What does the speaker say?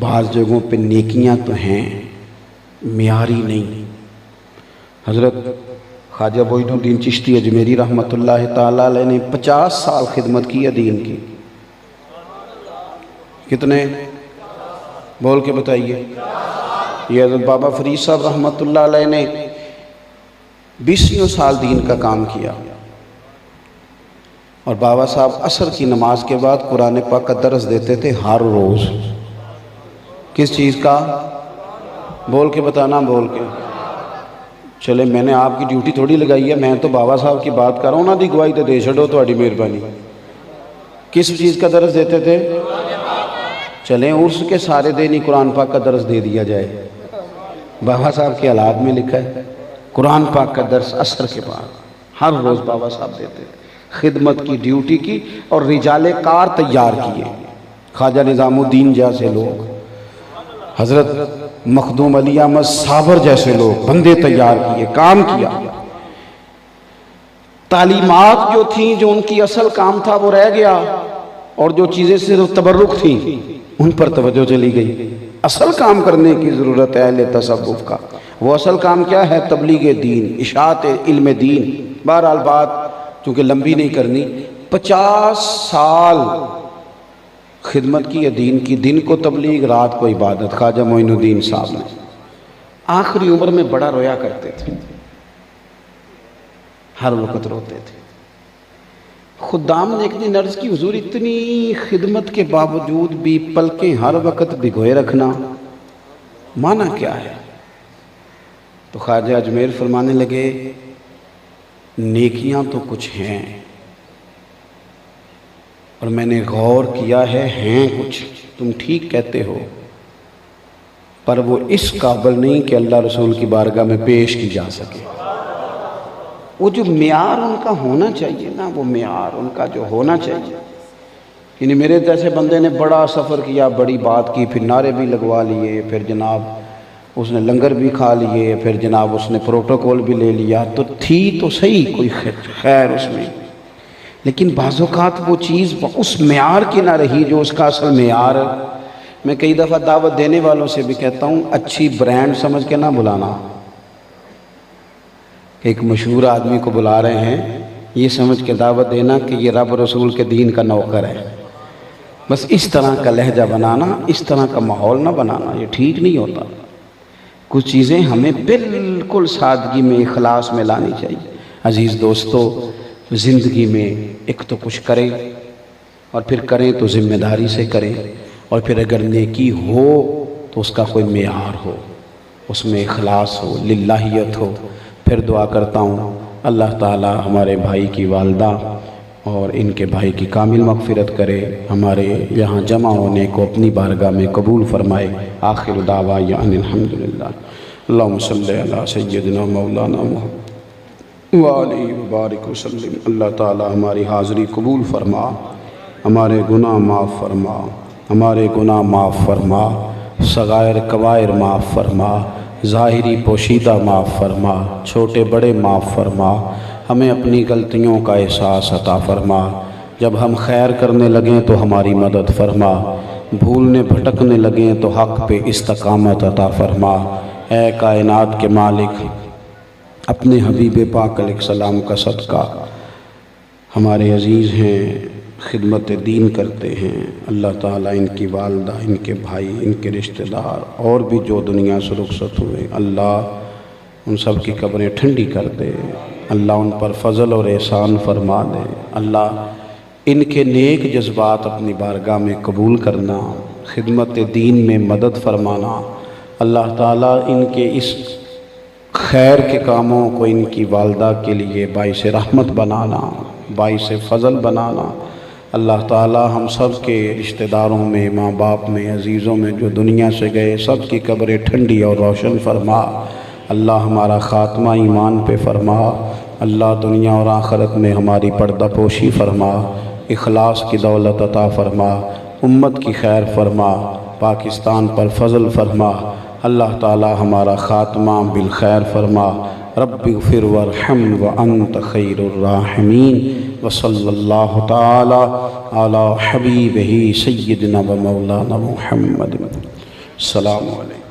بعض جگہوں پہ نیکیاں تو ہیں معیاری نہیں۔ حضرت خواجہ معین الدین چشتی اجمیری رحمۃ اللہ تعالیٰ علیہ نے 50 سال خدمت کی ہے دین کی۔ کتنے؟ بول کے بتائیے۔ یہ حضرت بابا فرید صاحب رحمۃ اللہ علیہ نے 20 سال دین کا کام کیا، اور بابا صاحب عصر کی نماز کے بعد قرآن پاک کا درس دیتے تھے ہر روز۔ کس چیز کا؟ بول کے بتانا، بول کے۔ چلے میں نے آپ کی ڈیوٹی تھوڑی لگائی ہے، میں تو بابا صاحب کی بات کر رہا ہوں نا، دی گواہی تو دے چھڑو تہاڈی مہربانی۔ کس چیز کا درس دیتے تھے؟ چلیں عرس کے سارے دن ہی قرآن پاک کا درس دے دیا جائے۔ بابا صاحب کے حالات میں لکھا ہے قرآن پاک کا درس عصر کے بعد ہر روز بابا صاحب دیتے تھے۔ خدمت کی ڈیوٹی کی اور رجال کار تیار کیے، خواجہ نظام الدین جیسے لوگ، حضرت مخدوم علی احمد صابر جیسے لوگ، بندے تیار کیے، کام کیا۔ تعلیمات جو تھیں، جو ان کی اصل کام تھا وہ رہ گیا، اور جو چیزیں صرف تبرک تھیں ان پر توجہ چلی گئی۔ اصل کام کرنے کی ضرورت ہے اہل تصوف کا۔ وہ اصل کام کیا ہے؟ تبلیغ دین، اشاعت علم دین۔ بہرحال بات چونکہ لمبی نہیں کرنی، 50 سال خدمت کی ہے دین کی، دن کو تبلیغ، رات کو عبادت۔ خواجہ معین الدین صاحب نے آخری عمر میں بڑا رویا کرتے تھے، ہر وقت روتے تھے۔ خدام نے ایک دن عرض کی، حضور اتنی خدمت کے باوجود بھی پلکیں ہر وقت بھگوئے رکھنا معنی کیا ہے؟ تو خواجہ اجمیر فرمانے لگے، نیکیاں تو کچھ ہیں، اور میں نے غور کیا ہے ہیں کچھ، تم ٹھیک کہتے ہو، پر وہ اس قابل نہیں کہ اللہ رسول کی بارگاہ میں پیش کی جا سکے۔ وہ جو معیار ان کا ہونا چاہیے نا، وہ معیار ان کا جو ہونا چاہیے، یعنی میرے جیسے بندے نے بڑا سفر کیا، بڑی بات کی، پھر نعرے بھی لگوا لیے، پھر جناب اس نے لنگر بھی کھا لیے، پھر جناب اس نے پروٹوکول بھی لے لیا، تو تھی تو صحیح کوئی خیر اس میں، لیکن بعض اوقات وہ چیز اس معیار کی نہ رہی جو اس کا اصل معیار ہے۔ میں کئی دفعہ دعوت دینے والوں سے بھی کہتا ہوں، اچھی برانڈ سمجھ کے نہ بلانا۔ ایک مشہور آدمی کو بلا رہے ہیں، یہ سمجھ کے دعوت دینا کہ یہ رب رسول کے دین کا نوکر ہے، بس اس طرح کا لہجہ بنانا، اس طرح کا ماحول نہ بنانا، یہ ٹھیک نہیں ہوتا۔ کچھ چیزیں ہمیں بالکل سادگی میں، اخلاص میں لانی چاہیے۔ عزیز دوستو، زندگی میں ایک تو کچھ کریں، اور پھر کریں تو ذمہ داری سے کریں، اور پھر اگر نیکی ہو تو اس کا کوئی معیار ہو، اس میں اخلاص ہو، للہیت ہو۔ پھر دعا کرتا ہوں اللہ تعالی ہمارے بھائی کی والدہ اور ان کے بھائی کی کامل مغفرت کرے، ہمارے یہاں جمع ہونے کو اپنی بارگاہ میں قبول فرمائے۔ آخر دعوانا ان الحمدللہ۔ اللہم صلی علی سیدنا مولانا محمد وآلہ وبارک وسلم۔ اللہ تعالی ہماری حاضری قبول فرما، ہمارے گناہ معاف فرما، ہمارے گناہ معاف فرما، صغائر کبائر معاف فرما، ظاہری پوشیدہ معاف فرما، چھوٹے بڑے معاف فرما، ہمیں اپنی غلطیوں کا احساس عطا فرما۔ جب ہم خیر کرنے لگیں تو ہماری مدد فرما، بھولنے بھٹکنے لگیں تو حق پہ استقامت عطا فرما۔ اے کائنات کے مالک، اپنے حبیب پاک علیہ السلام کا صدقہ، ہمارے عزیز ہیں، خدمت دین کرتے ہیں، اللہ تعالیٰ ان کی والدہ، ان کے بھائی، ان کے رشتہ دار اور بھی جو دنیا سے رخصت ہوئے، اللہ ان سب کی قبریں ٹھنڈی کر دے، اللہ ان پر فضل اور احسان فرما دے، اللہ ان کے نیک جذبات اپنی بارگاہ میں قبول کرنا، خدمت دین میں مدد فرمانا، اللہ تعالیٰ ان کے اس خیر کے کاموں کو ان کی والدہ کے لیے باعث رحمت بنانا، باعث فضل بنانا۔ اللہ تعالی ہم سب کے رشتہ داروں میں، ماں باپ میں، عزیزوں میں جو دنیا سے گئے، سب کی قبریں ٹھنڈی اور روشن فرما۔ اللہ ہمارا خاتمہ ایمان پہ فرما، اللہ دنیا اور آخرت میں ہماری پردہ پوشی فرما، اخلاص کی دولت عطا فرما، امت کی خیر فرما، پاکستان پر فضل فرما۔ اللہ تعالی ہمارا خاتمہ بالخیر فرما۔ رب اغفر وارحم وانت خیر الراحمین وصلی اللہ تعالی علی حبیبہ سیدنا و مولانا محمد. السلام علیکم.